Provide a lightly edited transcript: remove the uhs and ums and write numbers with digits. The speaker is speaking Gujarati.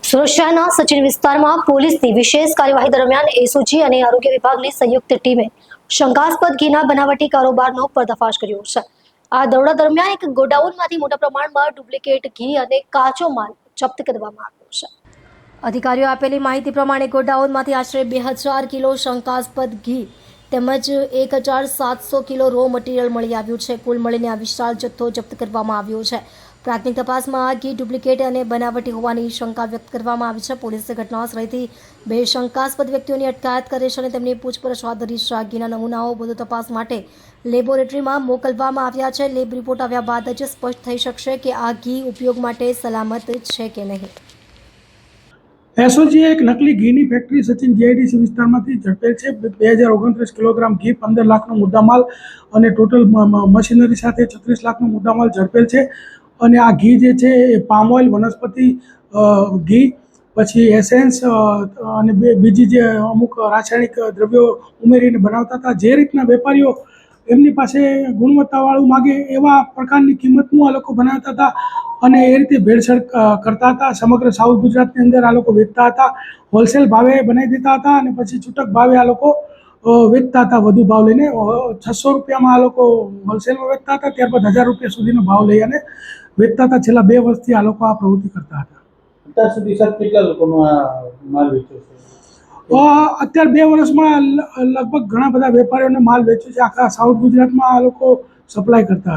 સુરત શહેરના સચિન વિસ્તારમાં પોલીસની વિશેષ કાર્યવાહી દરમિયાન એસઓજી અને આરોગ્ય વિભાગની સંયુક્ત ટીમે શંકાસ્પદ ઘીના બનાવટી કારોબારનો પર્દાફાશ કર્યો છે। આ દરોડા દરમિયાન એક ગોડાઉનમાંથી મોટા પ્રમાણમાં ડુપ્લિકેટ ઘી અને કાચો માલ જપ્ત કરવામાં આવ્યો છે। અધિકારીઓ આપેલી માહિતી પ્રમાણે ગોડાઉનમાંથી આશરે 2000 કિલો શંકાસ્પદ ઘી તેમજ 1700 કિલો રો મટીરીયલ મળી આવ્યું છે। કુલ મળીને આ વિશાળ જથ્થો જપ્ત કરવામાં આવ્યો છે। પ્રાથમિક તપાસમાં આ ઘી ડુપ્લિકેટ અને બનાવટી હોવાની શંકા વ્યક્ત કરવામાં આવી છે। પોલીસે ઘટનાસ્થળેથી 2 શંકાસ્પદ વ્યક્તિઓની અટકાયત કરી છે અને તેમની પૂછપરછ હાથ ધરી છે। ઘીના નમૂનાઓ વધુ તપાસ માટે લેબોરેટરીમાં મોકલવામાં આવ્યા છે। લેબ રિપોર્ટ આવ્યા બાદ જ સ્પષ્ટ થઈ શકશે કે આ ઘી ઉપયોગ માટે સલામત છે કે નહીં। એસઓજીએ એક નકલી ઘીની ફેક્ટરી સચિન જીઆઈડીસી વિસ્તારમાંથી ઝડપેલ છે। 2029 કિલોગ્રામ ઘી, 15 લાખનો મુદ્દામાલ અને ટોટલ મશીનરી સાથે 36 લાખનો મુદ્દામાલ ઝડપેલ છે। અને આ ઘી જે છે એ પામ ઓઇલ, વનસ્પતિ ઘી, પછી એસેન્સ અને બીજી જે અમુક રાસાયણિક દ્રવ્યો ઉમેરીને બનાવતા હતા। જે રીતના વેપારીઓ એમની પાસે ગુણવત્તાવાળું માગે એવા પ્રકારની કિંમતનું આ લોકો બનાવતા હતા અને એ રીતે ભેળસેળ કરતા હતા। સમગ્ર સાઉથ ગુજરાતની અંદર આ લોકો વેચતા હતા। હોલસેલ ભાવે બનાવી દેતા હતા અને પછી છૂટક ભાવે આ લોકો વેચતા હતા। વધુ ભાવ લઈને 600 રૂપિયામાં આ લોકો હોલસેલમાં વેચતા હતા, ત્યારબાદ 1000 રૂપિયા સુધીનો ભાવ લઈ અને વેચતા હતા। છેલ્લા 2 વર્ષથી આ લોકો આ પ્રવૃત્તિ કરતા હતા। અત્યાર સુધી સર કેટલા લોકોનો આ માલ વેચ્યો છે? અત્યારે 2 વર્ષમાં લગભગ ઘણા બધા વેપારીઓને માલ વેચ્યો છે। આખા સાઉથ ગુજરાતમાં આ લોકો સપ્લાય કરતા હતા।